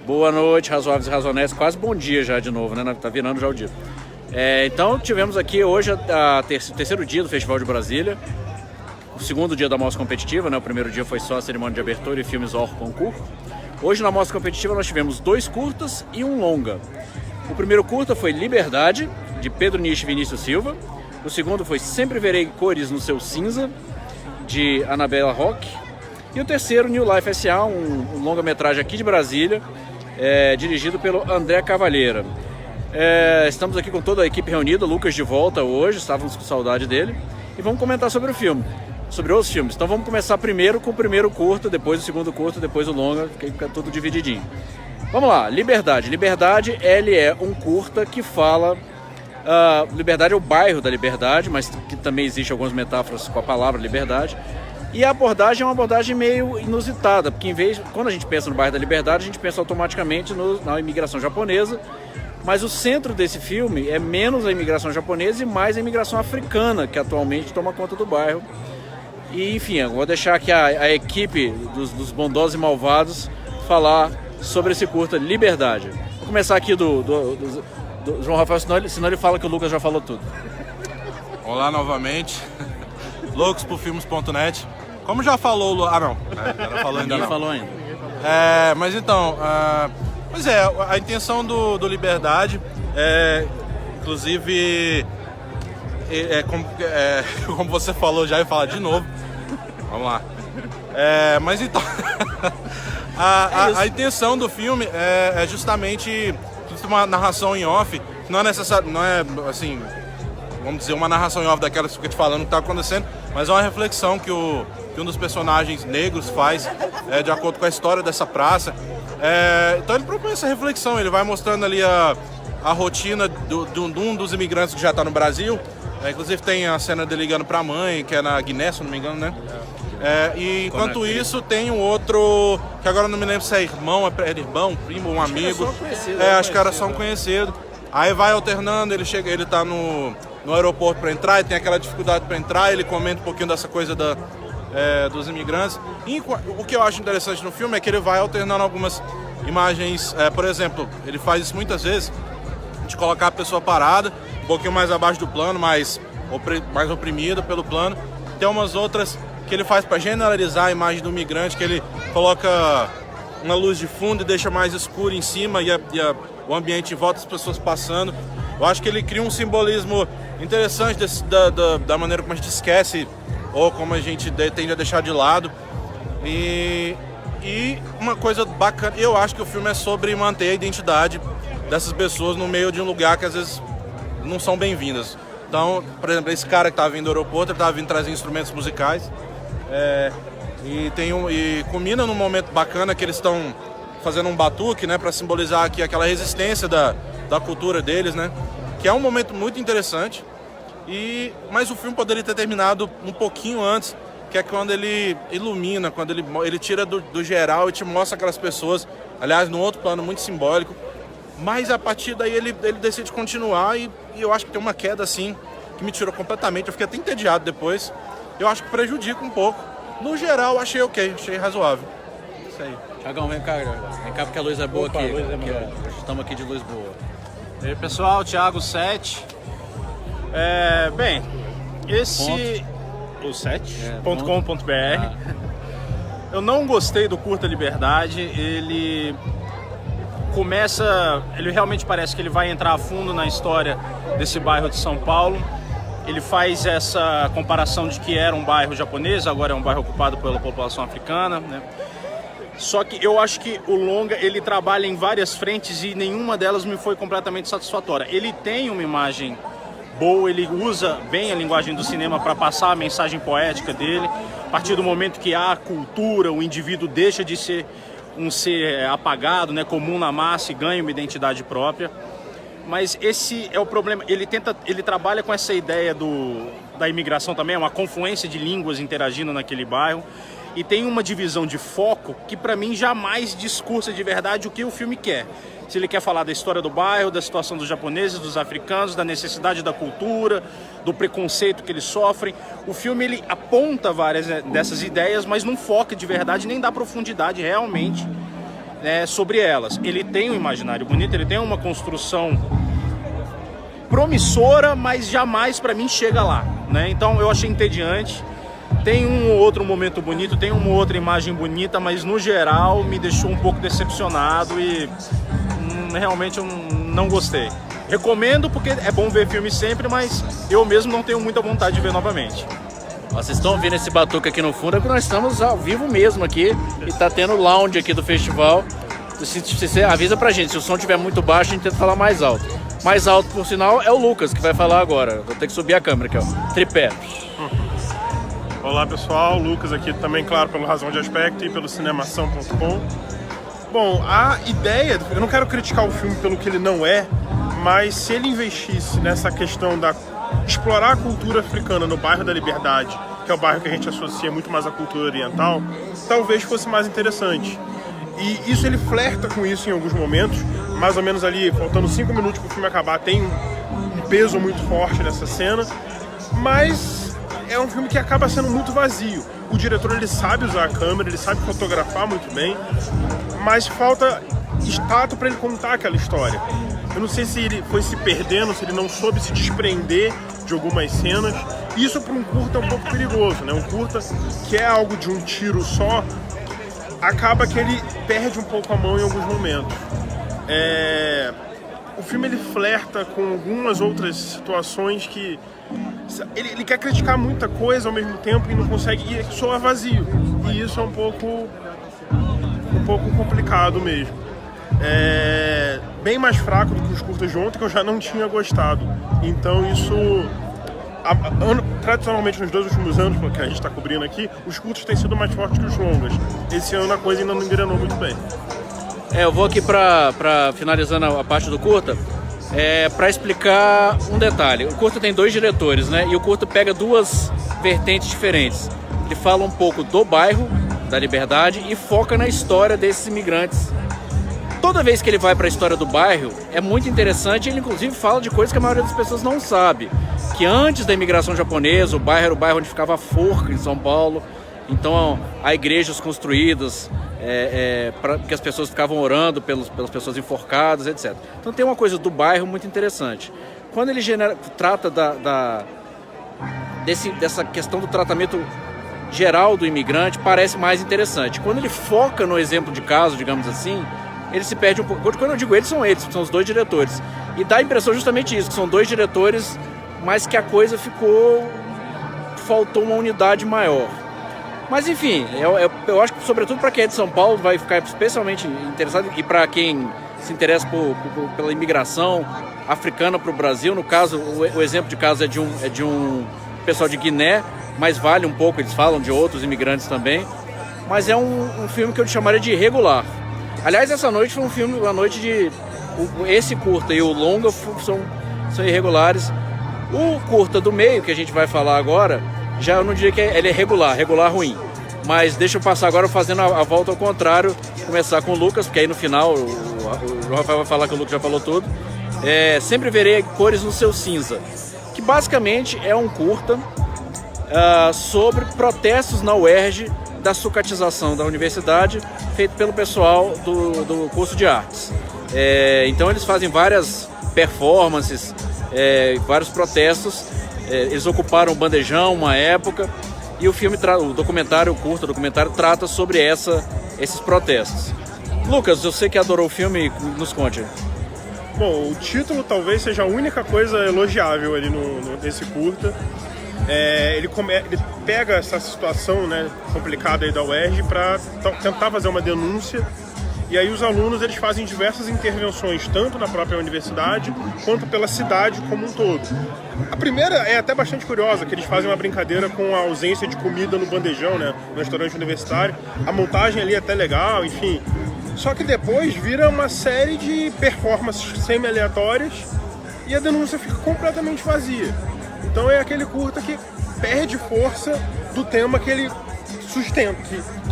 Boa noite, razoáveis e razonéis. Quase bom dia já de novo, né? Tá virando já o dia. Então tivemos aqui hoje o terceiro dia do Festival de Brasília. O segundo dia da Mostra Competitiva, né? O primeiro dia foi só a cerimônia de abertura e filmes hors concours. Hoje na Mostra Competitiva nós tivemos 2 curtas e um longa. O primeiro curta foi Liberdade, de Pedro Nish e Vinícius Silva. O segundo foi Sempre Verei Cores no Seu Cinza, de Anabela Roque. E o terceiro, New Life S.A., um longa-metragem aqui de Brasília, dirigido pelo André Cavalheira. Estamos aqui com toda a equipe reunida, Lucas de volta hoje, estávamos com saudade dele. E vamos comentar sobre o filme, sobre os filmes. Então vamos começar primeiro com o primeiro curta, depois o segundo curta, depois o longa, que fica tudo divididinho. Vamos lá, Liberdade. Liberdade, ele é um curta que fala... Liberdade é o bairro da Liberdade, mas que também existe algumas metáforas com a palavra Liberdade. E a abordagem é uma abordagem meio inusitada, porque quando a gente pensa no bairro da Liberdade, a gente pensa automaticamente na imigração japonesa, mas o centro desse filme é menos a imigração japonesa e mais a imigração africana, que atualmente toma conta do bairro. E enfim, eu vou deixar aqui a equipe dos bondosos e malvados falar sobre esse curta Liberdade. Vou começar aqui do João Rafael, senão ele fala que o Lucas já falou tudo. Olá novamente, loucosporfilmes.net. Como já falou... não falou ainda não. Falou ainda. Mas então, a intenção do Liberdade inclusive, como você falou já, eu vou falar de novo. Vamos lá. Mas então, a intenção do filme é justamente uma narração em off, não é necessário, não é assim, vamos dizer, uma narração em off daquelas que fica te falando o que está acontecendo, mas é uma reflexão que um dos personagens negros faz de acordo com a história dessa praça. Então ele propõe essa reflexão, ele vai mostrando ali a rotina de um dos imigrantes que já está no Brasil. Inclusive tem a cena dele ligando para a mãe, que é na Guiné, se não me engano, né? E enquanto isso tem um outro, que agora não me lembro se é irmão, primo, um amigo. Acho que era só um conhecido. Aí vai alternando, ele tá no aeroporto para entrar, e tem aquela dificuldade para entrar, ele comenta um pouquinho dessa coisa dos imigrantes. E o que eu acho interessante no filme é que ele vai alternando algumas imagens, por exemplo, ele faz isso muitas vezes, de colocar a pessoa parada, um pouquinho mais abaixo do plano, mais oprimida pelo plano. Tem umas outras que ele faz para generalizar a imagem do migrante, que ele coloca uma luz de fundo e deixa mais escuro em cima e o ambiente em volta, as pessoas passando. Eu acho que ele cria um simbolismo interessante da maneira como a gente esquece ou como a gente tende a deixar de lado. E uma coisa bacana, eu acho que o filme é sobre manter a identidade dessas pessoas no meio de um lugar que às vezes não são bem-vindas. Então, por exemplo, esse cara que estava vindo do aeroporto, ele estava vindo trazer instrumentos musicais. E culmina num momento bacana que eles estão fazendo um batuque, né, para simbolizar aqui aquela resistência da cultura deles, né, que é um momento muito interessante. Mas o filme poderia ter terminado um pouquinho antes, que é quando ele ilumina, quando ele tira do geral e te mostra aquelas pessoas, aliás, num outro plano muito simbólico. Mas a partir daí ele decide continuar e eu acho que tem uma queda assim que me tirou completamente. Eu fiquei até entediado depois. Eu acho que prejudica um pouco. No geral, achei ok, achei razoável. Isso aí. Tiagão, vem cá porque a luz é boa. Opa, aqui. Estamos aqui de luz boa. E aí, pessoal, Thiago 7. O 7.com.br. Eu não gostei do curta Liberdade. Ele realmente parece que ele vai entrar a fundo na história desse bairro de São Paulo. Ele faz essa comparação de que era um bairro japonês, agora é um bairro ocupado pela população africana, né? Só que eu acho que o longa, ele trabalha em várias frentes e nenhuma delas me foi completamente satisfatória. Ele tem uma imagem boa, ele usa bem a linguagem do cinema para passar a mensagem poética dele. A partir do momento que há cultura, o indivíduo deixa de ser um ser apagado, né, comum na massa, e ganha uma identidade própria. Mas esse é o problema, ele trabalha com essa ideia da imigração também, é uma confluência de línguas interagindo naquele bairro, e tem uma divisão de foco que para mim jamais discursa de verdade o que o filme quer. Se ele quer falar da história do bairro, da situação dos japoneses, dos africanos, da necessidade da cultura, do preconceito que eles sofrem, o filme ele aponta várias dessas ideias, mas não foca de verdade, nem dá profundidade realmente sobre elas. Ele tem um imaginário bonito, ele tem uma construção promissora, mas jamais para mim chega lá, né? Então eu achei entediante. Tem um ou outro momento bonito, tem uma ou outra imagem bonita, mas no geral me deixou um pouco decepcionado e realmente eu não gostei. Recomendo porque é bom ver filme sempre, mas eu mesmo não tenho muita vontade de ver novamente. Vocês estão ouvindo esse batuque aqui no fundo, é porque nós estamos ao vivo mesmo aqui e tá tendo lounge aqui do festival. Se avisa pra gente, se o som estiver muito baixo, a gente tenta falar mais alto. Mais alto, por sinal, é o Lucas que vai falar agora. Vou ter que subir a câmera aqui, ó. Tripé. Olá pessoal, Lucas aqui também, claro, pelo Razão de Aspecto e pelo Cinemação.com. Bom, a ideia, eu não quero criticar o filme pelo que ele não é, mas se ele investisse nessa questão da explorar a cultura africana no bairro da Liberdade, que é o bairro que a gente associa muito mais à cultura oriental, talvez fosse mais interessante. E isso ele flerta com isso em alguns momentos, mais ou menos ali, faltando 5 minutos para o filme acabar, tem um peso muito forte nessa cena, mas é um filme que acaba sendo muito vazio. O diretor ele sabe usar a câmera, ele sabe fotografar muito bem, mas falta tato para ele contar aquela história. Eu não sei se ele foi se perdendo, se ele não soube se desprender de algumas cenas. Isso para um curta é um pouco perigoso, né? Um curta que é algo de um tiro só, acaba que ele perde um pouco a mão em alguns momentos. O filme ele flerta com algumas outras situações que ele quer criticar muita coisa ao mesmo tempo e não consegue, e soa vazio. E isso é um pouco complicado mesmo. Bem mais fraco do que os curtas de ontem, que eu já não tinha gostado. Então isso, tradicionalmente nos 2 últimos anos que a gente está cobrindo aqui, os curtas têm sido mais fortes que os longas. Esse ano a coisa ainda não engrenou muito bem. Eu vou aqui para finalizando a parte do curta, para explicar um detalhe. O curta tem 2 diretores, né? E o curta pega 2 vertentes diferentes. Ele fala um pouco do bairro da Liberdade e foca na história desses imigrantes. Toda vez que ele vai para a história do bairro, é muito interessante. Ele inclusive fala de coisas que a maioria das pessoas não sabe. Que antes da imigração japonesa, o bairro era o bairro onde ficava a forca em São Paulo. Então há igrejas construídas que as pessoas ficavam orando pelas pessoas enforcadas, etc. Então tem uma coisa do bairro muito interessante. Quando ele trata dessa questão do tratamento geral do imigrante, parece mais interessante. Quando ele foca no exemplo de caso, digamos assim, ele se perde um pouco. Quando eu digo eles, são os 2 diretores. E dá a impressão justamente isso, que são 2 diretores, mas que a coisa faltou uma unidade maior. Mas enfim, eu acho que sobretudo para quem é de São Paulo vai ficar especialmente interessado, e para quem se interessa pela imigração africana para o Brasil, no caso, o exemplo de caso é de um pessoal de Guiné, mas vale um pouco, eles falam de outros imigrantes também, mas é um filme que eu chamaria de irregular. Aliás, essa noite foi uma noite de... Esse curta e o longa são irregulares. O curta do meio, que a gente vai falar agora, já eu não diria que ele é regular ruim. Mas deixa eu passar agora fazendo a volta ao contrário, começar com o Lucas, porque aí no final o Rafael vai falar que o Lucas já falou tudo. Sempre verei cores no seu cinza, que basicamente é um curta sobre protestos na UERJ da sucatização da universidade, feito pelo pessoal do curso de artes. Então eles fazem várias performances, vários protestos. Eles ocuparam o bandejão uma época, e o documentário trata sobre esses protestos. Lucas, eu sei que adorou o filme, nos conte. Bom, o título talvez seja a única coisa elogiável ali nesse curta. Ele pega essa situação, né, complicada aí da UERJ para tentar fazer uma denúncia, e aí os alunos eles fazem diversas intervenções, tanto na própria universidade quanto pela cidade como um todo. A primeira é até bastante curiosa, que eles fazem uma brincadeira com a ausência de comida no bandejão, né, no restaurante universitário. A montagem ali é até legal, enfim. Só que depois vira uma série de performances semi-aleatórias e a denúncia fica completamente vazia. Então é aquele curta que perde força do tema que ele sustenta,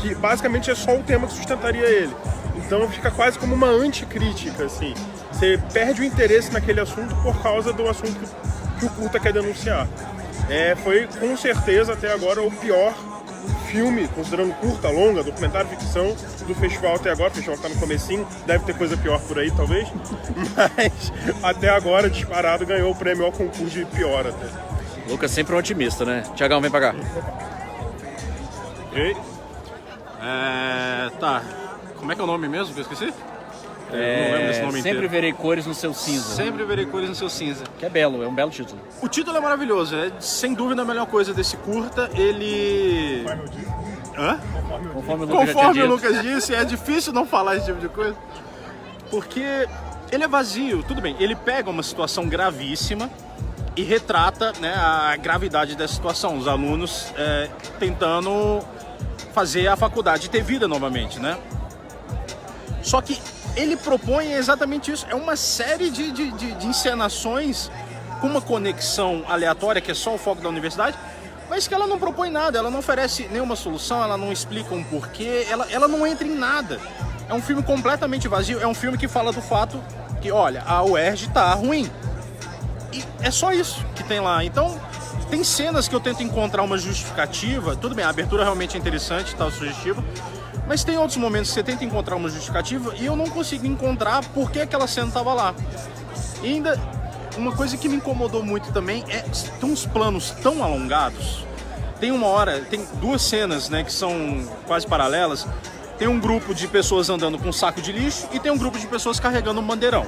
que basicamente é só o tema que sustentaria ele. Então fica quase como uma anticrítica, assim. Você perde o interesse naquele assunto por causa do assunto que o curta quer denunciar. Foi com certeza até agora o pior filme, considerando curta, longa, documentário, ficção, do festival até agora. O festival tá no comecinho, deve ter coisa pior por aí, talvez. Mas até agora, disparado, ganhou o prêmio ao concurso de pior até. Lucas sempre um otimista, né? Tiagão, vem pra cá. Ok. Tá. Como é que é o nome mesmo que eu esqueci? Eu não lembro desse nome Sempre inteiro. verei cores no seu cinza. Sempre verei cores no seu cinza. Que é belo, é um belo título. O título é maravilhoso, é sem dúvida a melhor coisa desse curta. Ele... Hã? Conforme o Lucas já Conforme tinha o dito. Lucas disse, é difícil não falar esse tipo de coisa. Porque ele é vazio, tudo bem. Ele pega uma situação gravíssima e retrata, né, a gravidade dessa situação. Os alunos tentando fazer a faculdade ter vida novamente, né? Só que ele propõe exatamente isso. É uma série de encenações com uma conexão aleatória, que é só o foco da universidade, mas que ela não propõe nada, ela não oferece nenhuma solução, ela não explica um porquê, ela não entra em nada. É um filme completamente vazio, é um filme que fala do fato que, olha, a UERJ tá ruim. E é só isso que tem lá. Então, tem cenas que eu tento encontrar uma justificativa. Tudo bem, a abertura realmente é interessante, tá sugestiva. Mas tem outros momentos que você tenta encontrar uma justificativa e eu não consigo encontrar por que aquela cena estava lá. E ainda, uma coisa que me incomodou muito também é tem uns planos tão alongados. Tem uma hora, tem duas cenas, né, que são quase paralelas. Tem um grupo de pessoas andando com um saco de lixo e tem um grupo de pessoas carregando um bandeirão.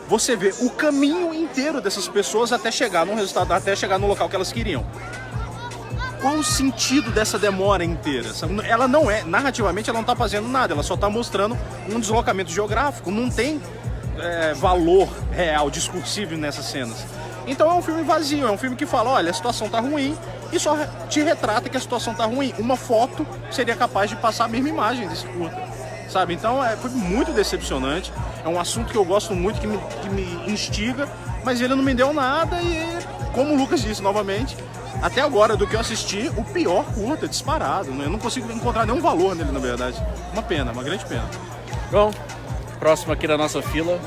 Você vê o caminho inteiro dessas pessoas até chegar no resultado, até chegar no local que elas queriam. Qual o sentido dessa demora inteira? Ela não é, narrativamente ela não está fazendo nada, ela só está mostrando um deslocamento geográfico, não tem valor real, discursivo nessas cenas. Então é um filme vazio, é um filme que fala, olha, a situação está ruim e só te retrata que a situação está ruim. Uma foto seria capaz de passar a mesma imagem desse curta, sabe? Então foi muito decepcionante, é um assunto que eu gosto muito, que me instiga, mas ele não me deu nada e, como o Lucas disse novamente, até agora, do que eu assisti, o pior curta, disparado. Eu não consigo encontrar nenhum valor nele, na verdade. Uma pena, uma grande pena. Bom, próximo aqui da nossa fila.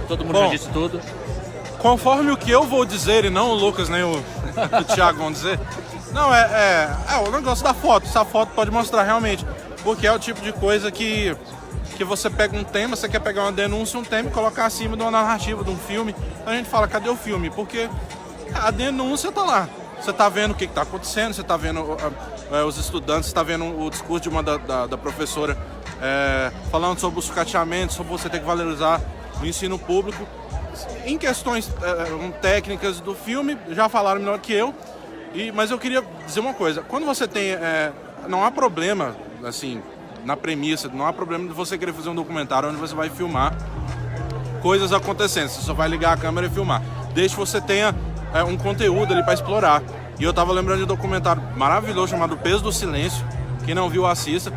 Todo mundo já disse tudo. Conforme o que eu vou dizer, e não o Lucas nem o Thiago vão dizer, não, é o negócio da foto. Essa foto pode mostrar realmente, porque é o tipo de coisa que você pega um tema, você quer pegar uma denúncia, um tema e colocar acima de uma narrativa, de um filme. Então a gente fala, cadê o filme? Porque a denúncia tá lá. Você tá vendo o que tá acontecendo, você tá vendo os estudantes, você tá vendo o discurso de uma da professora falando sobre o sucateamento, sobre você ter que valorizar o ensino público. Em questões técnicas do filme, já falaram melhor que eu, mas eu queria dizer uma coisa. Quando você tem... não há problema, assim, na premissa, não há problema de você querer fazer um documentário onde você vai filmar coisas acontecendo. Você só vai ligar a câmera e filmar. Desde que você tenha um conteúdo ali para explorar. E eu tava lembrando de um documentário maravilhoso chamado Peso do Silêncio. Quem não viu, assista.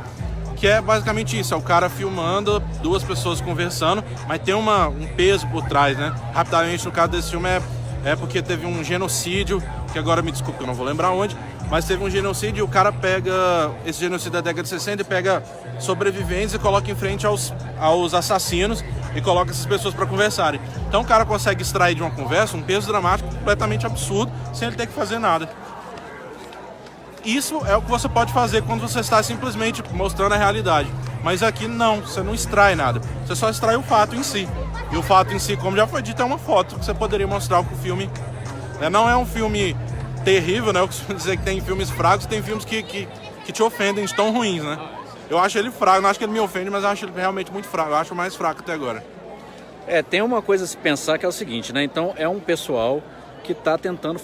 Que é basicamente isso, é o cara filmando, duas pessoas conversando, mas tem um peso por trás, né? Rapidamente, no caso desse filme, é porque teve um genocídio, que agora me desculpe, eu não vou lembrar onde, mas teve um genocídio e o cara pega esse genocídio da década de 60 e pega sobreviventes e coloca em frente aos assassinos e coloca essas pessoas para conversarem. Então o cara consegue extrair de uma conversa um peso dramático completamente absurdo, sem ele ter que fazer nada. Isso é o que você pode fazer quando você está simplesmente mostrando a realidade. Mas aqui não, você não extrai nada. Você só extrai o fato em si. E o fato em si, como já foi dito, é uma foto que você poderia mostrar o que o filme... não é um filme terrível, né? Eu costumo dizer que tem filmes fracos, tem filmes que te ofendem, de tão ruins, né? Eu acho ele fraco, não acho que ele me ofende, mas eu acho ele realmente muito fraco. Eu acho o mais fraco até agora. Tem uma coisa a se pensar que é o seguinte, né? Então é um pessoal que está tentando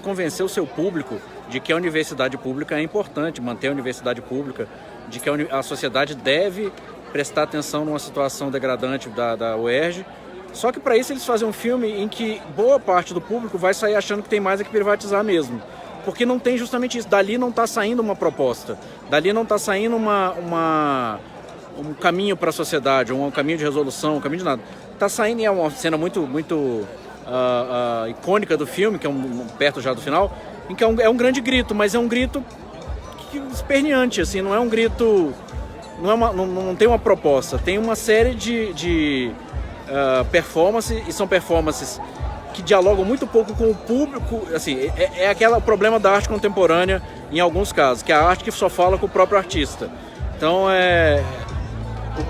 convencer o seu público de que a universidade pública é importante, manter a universidade pública, de que a sociedade deve prestar atenção numa situação degradante da UERJ. Só que para isso eles fazem um filme em que boa parte do público vai sair achando que tem mais a que privatizar mesmo. Porque não tem justamente isso. Dali não está saindo uma proposta. Dali não está saindo um caminho para a sociedade, um caminho de resolução, um caminho de nada. Está saindo, e é uma cena muito icônica do filme, que é perto já do final, em que é um grande grito, mas é um grito esperneante, assim, não é um grito, não tem uma proposta, tem uma série de performances, e são performances que dialogam muito pouco com o público. Assim, é aquele problema da arte contemporânea em alguns casos, que é a arte que só fala com o próprio artista. Então,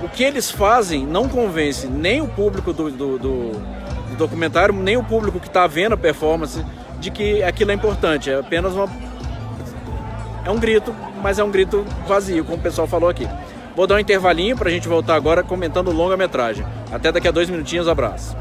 o que eles fazem não convence nem o público do documentário, nem o público que está vendo a performance de que aquilo é importante. É apenas é um grito, mas é um grito vazio, como o pessoal falou aqui. Vou dar um intervalinho para a gente voltar agora comentando longa-metragem. Até daqui a 2 minutinhos, abraço.